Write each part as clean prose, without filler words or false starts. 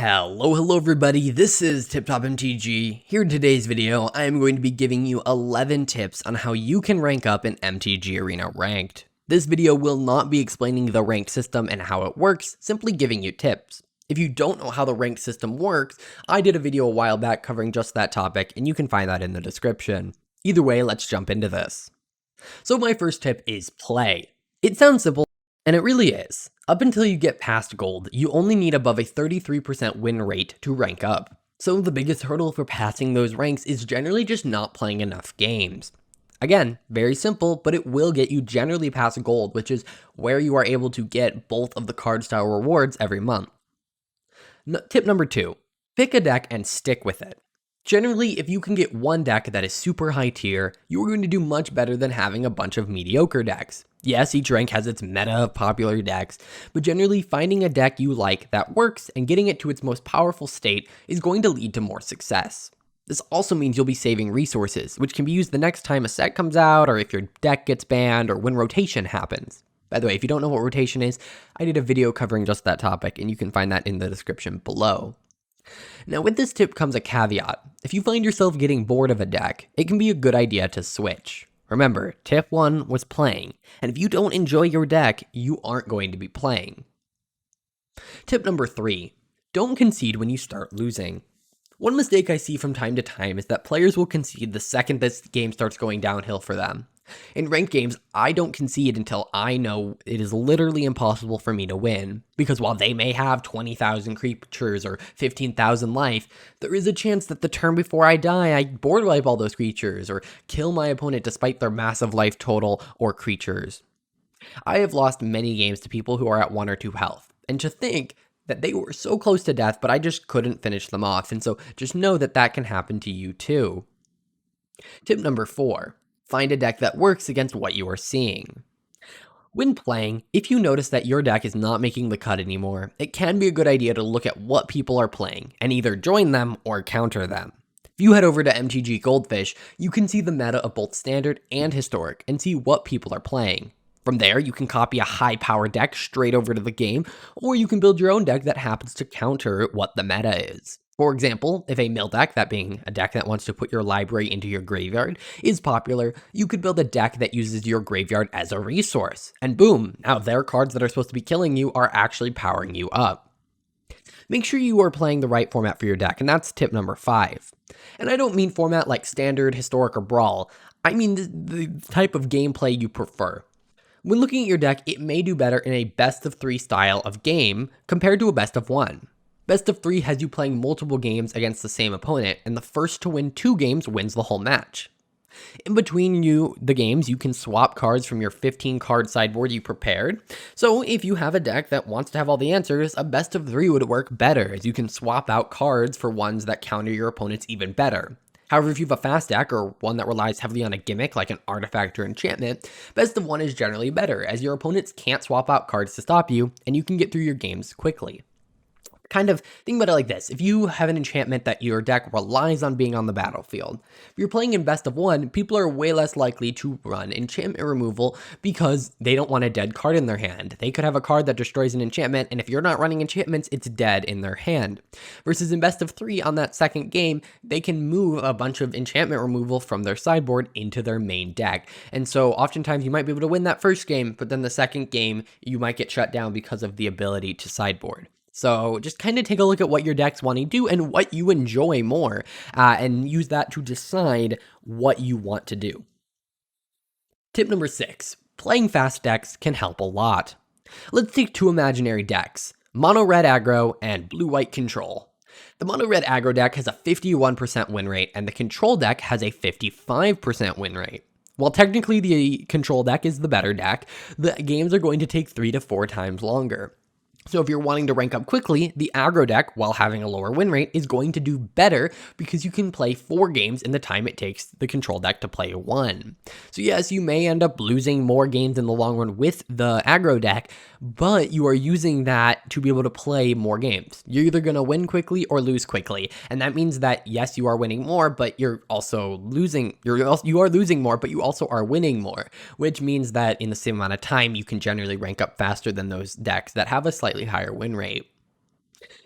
Hello everybody, this is Tip Top MTG. Here in today's video, I am going to be giving you 11 tips on how you can rank up in MTG Arena Ranked. This video will not be explaining the ranked system and how it works, simply giving you tips. If you don't know how the ranked system works, I did a video a while back covering just that topic, and you can find that in the description. Either way, let's jump into this. So my first tip is play. It sounds simple, and it really is. Up until you get past gold, you only need above a 33% win rate to rank up. So the biggest hurdle for passing those ranks is generally just not playing enough games. Again, very simple, but it will get you generally past gold, which is where you are able to get both of the card style rewards every month. Tip number 2, pick a deck and stick with it. Generally, if you can get one deck that is super high tier, you are going to do much better than having a bunch of mediocre decks. Yes, each rank has its meta of popular decks, but generally finding a deck you like that works and getting it to its most powerful state is going to lead to more success. This also means you'll be saving resources, which can be used the next time a set comes out, or if your deck gets banned, or when rotation happens. By the way, if you don't know what rotation is, I did a video covering just that topic, and you can find that in the description below. Now with this tip comes a caveat. If you find yourself getting bored of a deck, it can be a good idea to switch. Remember, tip 1 was playing, and if you don't enjoy your deck, you aren't going to be playing. Tip number 3, don't concede when you start losing. One mistake I see from time to time is that players will concede the second this game starts going downhill for them. In ranked games, I don't concede until I know it is literally impossible for me to win, because while they may have 20,000 creatures or 15,000 life, there is a chance that the turn before I die, I board wipe all those creatures, or kill my opponent despite their massive life total or creatures. I have lost many games to people who are at 1 or 2 health, and to think that they were so close to death, but I just couldn't finish them off, and so just know that that can happen to you too. Tip number 4. Find a deck that works against what you are seeing. When playing, if you notice that your deck is not making the cut anymore, it can be a good idea to look at what people are playing and either join them or counter them. If you head over to MTG Goldfish, you can see the meta of both standard and historic and see what people are playing. From there, you can copy a high power deck straight over to the game, or you can build your own deck that happens to counter what the meta is. For example, if a mill deck, that being a deck that wants to put your library into your graveyard, is popular, you could build a deck that uses your graveyard as a resource. And boom, now their cards that are supposed to be killing you are actually powering you up. Make sure you are playing the right format for your deck, and that's tip number 5. And I don't mean format like standard, historic, or brawl. I mean the type of gameplay you prefer. When looking at your deck, it may do better in a best of 3 style of game compared to a best of 1. Best of 3 has you playing multiple games against the same opponent, and the first to win 2 games wins the whole match. In between the games, you can swap cards from your 15 card sideboard you prepared. So if you have a deck that wants to have all the answers, a best of 3 would work better, as you can swap out cards for ones that counter your opponents even better. However, if you have a fast deck or one that relies heavily on a gimmick like an artifact or enchantment, best of 1 is generally better, as your opponents can't swap out cards to stop you, and you can get through your games quickly. Kind of think about it like this. If you have an enchantment that your deck relies on being on the battlefield, if you're playing in best of 1, people are way less likely to run enchantment removal because they don't want a dead card in their hand. They could have a card that destroys an enchantment, and if you're not running enchantments, it's dead in their hand. Versus in best of 3, on that second game, they can move a bunch of enchantment removal from their sideboard into their main deck. And so oftentimes you might be able to win that first game, but then the second game, you might get shut down because of the ability to sideboard. So just kind of take a look at what your decks want to do and what you enjoy more, and use that to decide what you want to do. Tip number 6, playing fast decks can help a lot. Let's take 2 imaginary decks, Mono Red Aggro and Blue White Control. The Mono Red Aggro deck has a 51% win rate, and the Control deck has a 55% win rate. While technically the Control deck is the better deck, the games are going to take 3 to 4 times longer. So if you're wanting to rank up quickly, the aggro deck, while having a lower win rate, is going to do better because you can play 4 games in the time it takes the control deck to play 1. So yes, you may end up losing more games in the long run with the aggro deck, but you are using that to be able to play more games. You're either going to win quickly or lose quickly, and that means that yes, you are winning more, but you're also losing. You are losing more, but you also are winning more, which means that in the same amount of time, you can generally rank up faster than those decks that have a slightly higher win rate.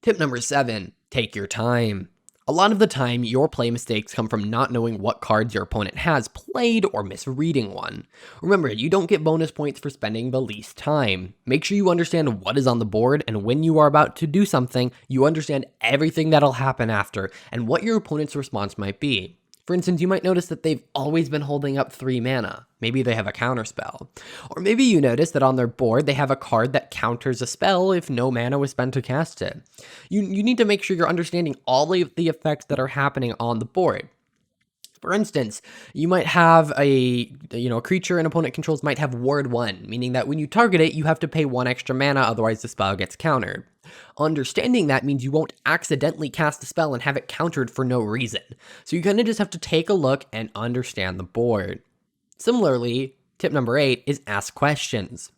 Tip number 7, take your time. A lot of the time, your play mistakes come from not knowing what cards your opponent has played or misreading one. Remember, you don't get bonus points for spending the least time. Make sure you understand what is on the board, and when you are about to do something, you understand everything that'll happen after and what your opponent's response might be. For instance, you might notice that they've always been holding up 3 mana. Maybe they have a counterspell. Or maybe you notice that on their board they have a card that counters a spell if no mana was spent to cast it. You need to make sure you're understanding all of the effects that are happening on the board. For instance, you might have a creature an opponent controls might have Ward 1, meaning that when you target it, you have to pay 1 extra mana, otherwise the spell gets countered. Understanding that means you won't accidentally cast a spell and have it countered for no reason. So you kind of just have to take a look and understand the board. Similarly, tip number 8 is ask questions.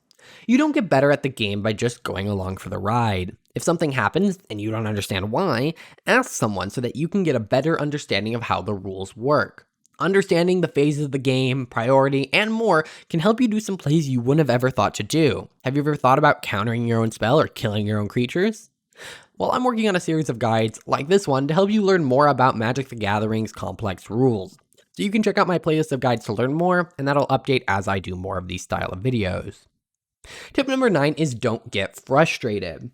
You don't get better at the game by just going along for the ride. If something happens and you don't understand why, ask someone so that you can get a better understanding of how the rules work. Understanding the phases of the game, priority, and more can help you do some plays you wouldn't have ever thought to do. Have you ever thought about countering your own spell or killing your own creatures? Well, I'm working on a series of guides like this one to help you learn more about Magic the Gathering's complex rules. So you can check out my playlist of guides to learn more, and that'll update as I do more of these style of videos. Tip number 9 is don't get frustrated.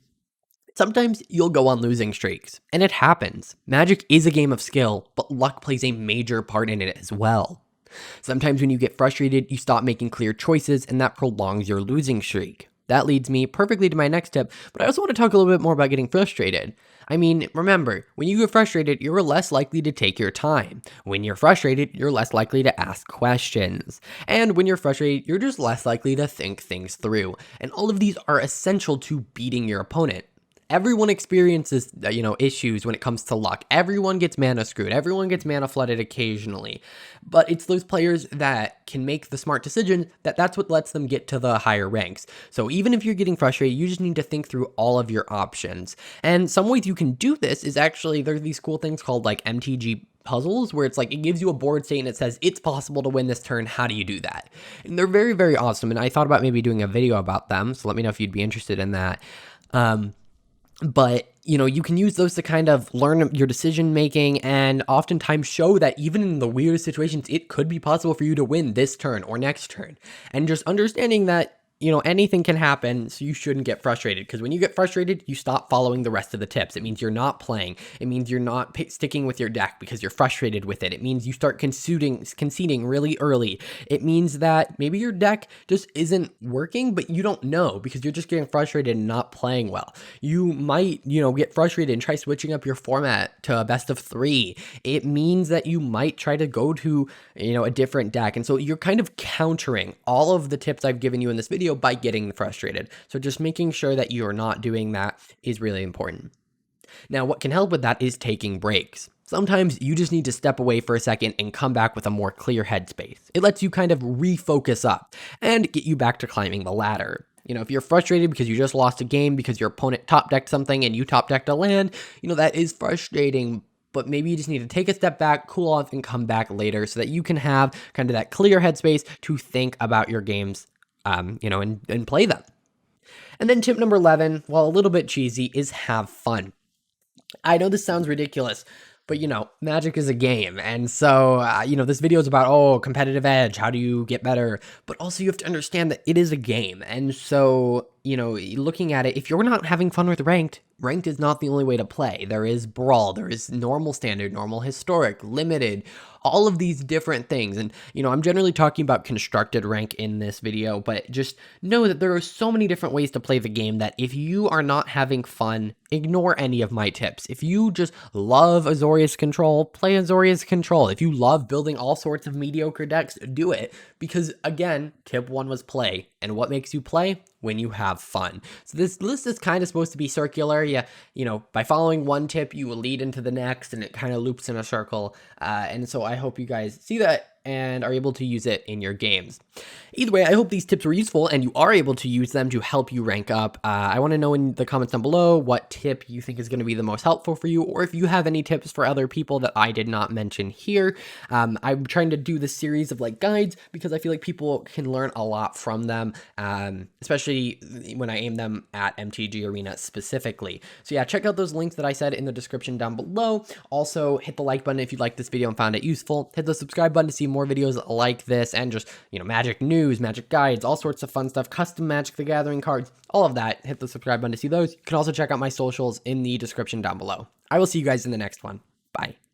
Sometimes you'll go on losing streaks, and it happens. Magic is a game of skill, but luck plays a major part in it as well. Sometimes when you get frustrated, you stop making clear choices, and that prolongs your losing streak. That leads me perfectly to my next tip, but I also want to talk a little bit more about getting frustrated. I mean, remember, when you get frustrated, you're less likely to take your time. When you're frustrated, you're less likely to ask questions. And when you're frustrated, you're just less likely to think things through. And all of these are essential to beating your opponent. Everyone experiences, issues when it comes to luck. Everyone gets mana screwed. Everyone gets mana flooded occasionally. But it's those players that can make the smart decisions that's what lets them get to the higher ranks. So even if you're getting frustrated, you just need to think through all of your options. And some ways you can do this is actually, there are these cool things called like MTG Puzzles, where it's like, it gives you a board state and it says, it's possible to win this turn. How do you do that? And they're very, very awesome. And I thought about maybe doing a video about them. So let me know if you'd be interested in that. But, you can use those to kind of learn your decision making and oftentimes show that even in the weirdest situations, it could be possible for you to win this turn or next turn. And just understanding that, anything can happen, so you shouldn't get frustrated. Because when you get frustrated, you stop following the rest of the tips. It means you're not playing. It means you're not sticking with your deck because you're frustrated with it. It means you start conceding really early. It means that maybe your deck just isn't working, but you don't know because you're just getting frustrated and not playing well. You might, get frustrated and try switching up your format to a best of 3. It means that you might try to go to, a different deck. And so you're kind of countering all of the tips I've given you in this video by getting frustrated. So just making sure that you're not doing that is really important. Now, what can help with that is taking breaks. Sometimes you just need to step away for a second and come back with a more clear headspace. It lets you kind of refocus up and get you back to climbing the ladder. If you're frustrated because you just lost a game because your opponent top decked something and you top decked a land, that is frustrating. But maybe you just need to take a step back, cool off, and come back later so that you can have kind of that clear headspace to think about your games and play them. And then tip number 11, while a little bit cheesy, is have fun. I know this sounds ridiculous, but Magic is a game. And so, this video is about, competitive edge. How do you get better? But also you have to understand that it is a game. And so, looking at it, if you're not having fun with ranked is not the only way to play. There is Brawl, there is normal standard, normal historic, limited, all of these different things. And, I'm generally talking about constructed rank in this video, but just know that there are so many different ways to play the game that if you are not having fun, ignore any of my tips. If you just love Azorius Control, play Azorius Control. If you love building all sorts of mediocre decks, do it. Because again, tip 1 was play. And what makes you play? When you have fun. So this list is kind of supposed to be circular. By following one tip, you will lead into the next and it kind of loops in a circle. And so I hope you guys see that and are able to use it in your games. Either way, I hope these tips were useful and you are able to use them to help you rank up. I want to know in the comments down below what tip you think is going to be the most helpful for you, or if you have any tips for other people that I did not mention here. I'm trying to do this series of like guides because I feel like people can learn a lot from them, especially when I aim them at MTG Arena specifically. So yeah, check out those links that I said in the description down below. Also, hit the like button if you liked this video and found it useful. Hit the subscribe button to see more videos like this and just, magic news, magic guides, all sorts of fun stuff, custom Magic the Gathering cards, all of that. Hit the subscribe button to see those. You can also check out my socials in the description down below. I will see you guys in the next one. Bye.